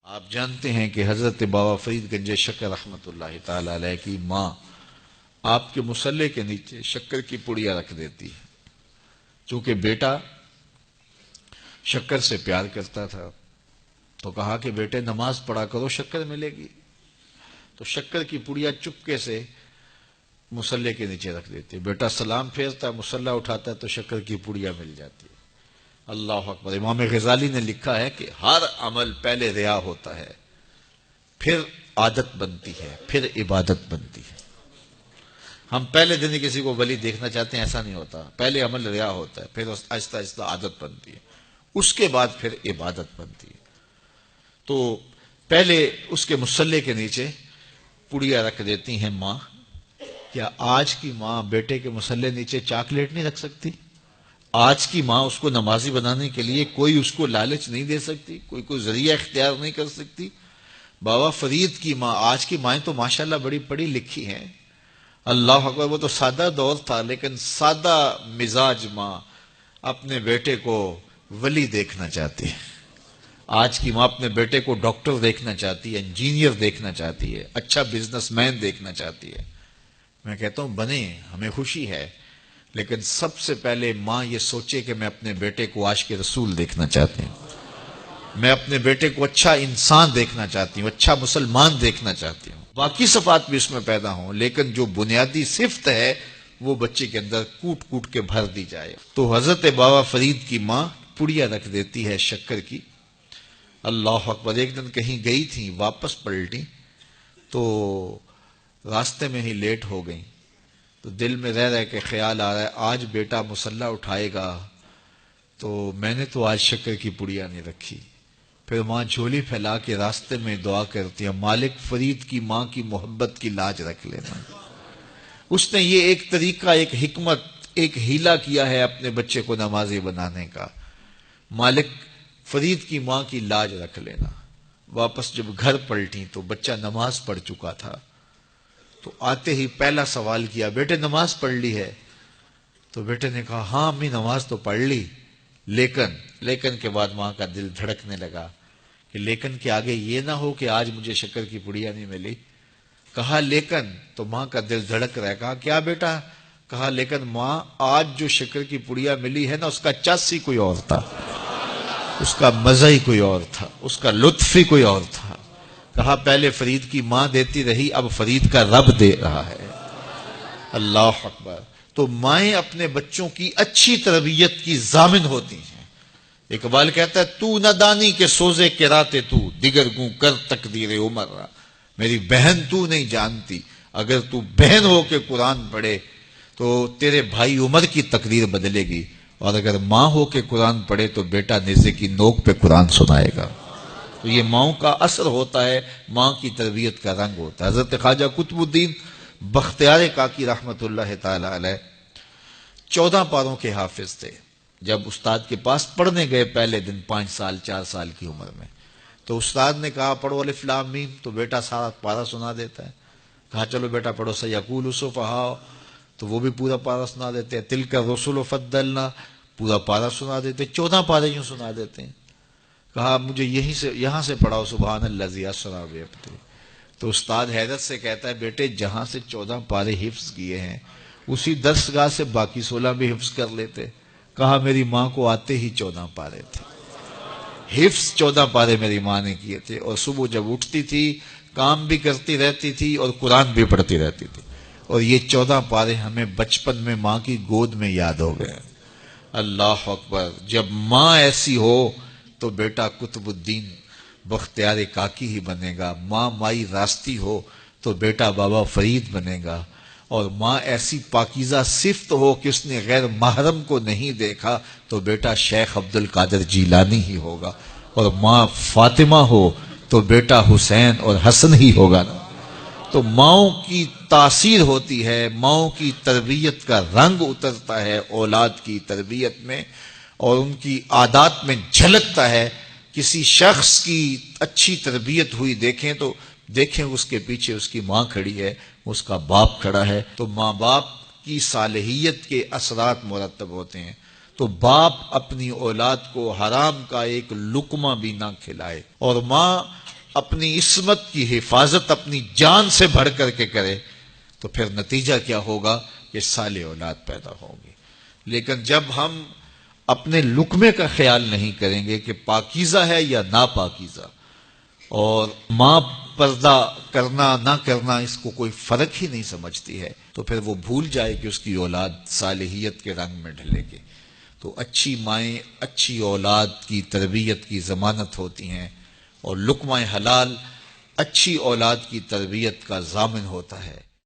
آپ جانتے ہیں کہ حضرت بابا فرید گنج شکر رحمۃ اللہ تعالی علیہ کی ماں آپ کے مصلے کے نیچے شکر کی پڑیا رکھ دیتی ہے۔ چونکہ بیٹا شکر سے پیار کرتا تھا تو کہا کہ بیٹے نماز پڑھا کرو، شکر ملے گی۔ تو شکر کی پڑیا چپکے سے مصلے کے نیچے رکھ دیتی ہے۔ بیٹا سلام پھیرتا ہے، مصلہ اٹھاتا ہے تو شکر کی پڑیا مل جاتی ہے۔ اللہ اکبر۔ امام غزالی نے لکھا ہے کہ ہر عمل پہلے ریا ہوتا ہے، پھر عادت بنتی ہے، پھر عبادت بنتی ہے۔ ہم پہلے دن ہی کسی کو ولی دیکھنا چاہتے ہیں، ایسا نہیں ہوتا۔ پہلے عمل ریا ہوتا ہے، پھر آہستہ آہستہ عادت بنتی ہے، اس کے بعد پھر عبادت بنتی ہے۔ تو پہلے اس کے مصلے کے نیچے پڑیا رکھ دیتی ہیں ماں۔ کیا آج کی ماں بیٹے کے مصلے نیچے چاکلیٹ نہیں رکھ سکتی؟ آج کی ماں اس کو نمازی بنانے کے لیے کوئی اس کو لالچ نہیں دے سکتی، کوئی ذریعہ اختیار نہیں کر سکتی؟ بابا فرید کی ماں، آج کی مائیں تو ماشاءاللہ بڑی پڑھی لکھی ہیں، اللہ اکبر۔ وہ تو سادہ دور تھا، لیکن سادہ مزاج ماں اپنے بیٹے کو ولی دیکھنا چاہتی ہے۔ آج کی ماں اپنے بیٹے کو ڈاکٹر دیکھنا چاہتی ہے، انجینئر دیکھنا چاہتی ہے، اچھا بزنس مین دیکھنا چاہتی ہے۔ میں کہتا ہوں بنے، ہمیں خوشی ہے، لیکن سب سے پہلے ماں یہ سوچے کہ میں اپنے بیٹے کو عاشق رسول دیکھنا چاہتی ہوں، میں اپنے بیٹے کو اچھا انسان دیکھنا چاہتی ہوں، اچھا مسلمان دیکھنا چاہتی ہوں۔ باقی صفات بھی اس میں پیدا ہوں، لیکن جو بنیادی صفت ہے وہ بچے کے اندر کوٹ کوٹ کے بھر دی جائے۔ تو حضرت بابا فرید کی ماں پڑیا رکھ دیتی ہے شکر کی۔ اللہ اکبر۔ ایک دن کہیں گئی تھی، واپس پلٹی تو راستے میں ہی لیٹ ہو گئی۔ تو دل میں رہ کے خیال آ رہا ہے آج بیٹا مصلی اٹھائے گا تو میں نے تو آج شکر کی پڑیا نہیں رکھی۔ پھر ماں جھولی پھیلا کے راستے میں دعا کرتی ہے، مالک فرید کی ماں کی محبت کی لاج رکھ لینا۔ اس نے یہ ایک طریقہ، ایک حکمت، ایک ہیلا کیا ہے اپنے بچے کو نمازی بنانے کا، مالک فرید کی ماں کی لاج رکھ لینا۔ واپس جب گھر پلٹی تو بچہ نماز پڑھ چکا تھا۔ تو آتے ہی پہلا سوال کیا، بیٹے نماز پڑھ لی ہے؟ تو بیٹے نے کہا ہاں امی نماز تو پڑھ لی، لیکن کے بعد ماں کا دل دھڑکنے لگا کہ لیکن کے آگے یہ نہ ہو کہ آج مجھے شکر کی پڑیا نہیں ملی۔ کہا لیکن، تو ماں کا دل دھڑک رہا ہے۔ کہا کیا بیٹا؟ کہا لیکن ماں آج جو شکر کی پڑیا ملی ہے نا، اس کا چس ہی کوئی اور تھا، اس کا مزہ ہی کوئی اور تھا، اس کا لطف ہی کوئی اور تھا۔ کہا پہلے فرید کی ماں دیتی رہی، اب فرید کا رب دے رہا ہے۔ اللہ اکبر۔ تو مائیں اپنے بچوں کی اچھی تربیت کی ضامن ہوتی ہیں۔ اقبال کہتا ہے تو نہ دانی کے سوزے کے راتے تو، دیگر گوں کر تقدیر عمر را۔ میری بہن تو نہیں جانتی، اگر تو بہن ہو کے قرآن پڑھے تو تیرے بھائی عمر کی تقدیر بدلے گی، اور اگر ماں ہو کے قرآن پڑھے تو بیٹا نیزے کی نوک پہ قرآن سنائے گا۔ تو یہ ماؤں کا اثر ہوتا ہے، ماں کی تربیت کا رنگ ہوتا ہے۔ حضرت خواجہ قطب الدین بختیار کاکی رحمت اللہ تعالی علیہ 14 پاروں کے حافظ تھے۔ جب استاد کے پاس پڑھنے گئے پہلے دن 5 سال 4 سال کی عمر میں، تو استاد نے کہا پڑھو الف لام میم، تو بیٹا سارا پارہ سنا دیتا ہے۔ کہا چلو بیٹا پڑھو سیقول السفہاء، تو وہ بھی پورا پارہ سنا دیتے ہیں۔ تلک الرسل فضلنا، پورا پارہ سنا دیتے، 14 پارے یوں سنا دیتے ہیں۔ کہا مجھے یہاں سے پڑھاؤ سبحان الذی اسری بعبدہ۔ تو استاد حیرت سے کہتا ہے بیٹے جہاں سے 14 پارے حفظ کیے ہیں اسی درسگاہ سے باقی 16 بھی حفظ کر لیتے۔ کہا میری ماں کو آتے ہی 14 پارے تھے، حفظ 14 پارے میری ماں نے کیے تھے، اور صبح جب اٹھتی تھی کام بھی کرتی رہتی تھی اور قرآن بھی پڑھتی رہتی تھی، اور یہ 14 پارے ہمیں بچپن میں ماں کی گود میں یاد ہو گئے۔ اللہ اکبر۔ جب ماں ایسی ہو تو بیٹا قطب الدین بختیار کاکی ہی بنے گا، ماں مائی راستی ہو تو بیٹا بابا فرید بنے گا، اور ماں ایسی پاکیزہ صفت ہو کہ اس نے غیر محرم کو نہیں دیکھا تو بیٹا شیخ عبد القادر جیلانی ہی ہوگا، اور ماں فاطمہ ہو تو بیٹا حسین اور حسن ہی ہوگا نا۔ تو ماؤں کی تاثیر ہوتی ہے، ماؤں کی تربیت کا رنگ اترتا ہے اولاد کی تربیت میں، اور ان کی عادات میں جھلکتا ہے۔ کسی شخص کی اچھی تربیت ہوئی دیکھیں تو دیکھیں اس کے پیچھے اس کی ماں کھڑی ہے، اس کا باپ کھڑا ہے، تو ماں باپ کی صالحیت کے اثرات مرتب ہوتے ہیں۔ تو باپ اپنی اولاد کو حرام کا ایک لقمہ بھی نہ کھلائے، اور ماں اپنی عصمت کی حفاظت اپنی جان سے بڑھ کر کے کرے تو پھر نتیجہ کیا ہوگا کہ صالح اولاد پیدا ہوگی. لیکن جب ہم اپنے لقمے کا خیال نہیں کریں گے کہ پاکیزہ ہے یا ناپاکیزہ، اور ماں پردہ کرنا نہ کرنا اس کو کوئی فرق ہی نہیں سمجھتی ہے، تو پھر وہ بھول جائے کہ اس کی اولاد صالحیت کے رنگ میں ڈھلے گی. تو اچھی مائیں اچھی اولاد کی تربیت کی ضمانت ہوتی ہیں، اور لقمہ حلال اچھی اولاد کی تربیت کا ضامن ہوتا ہے.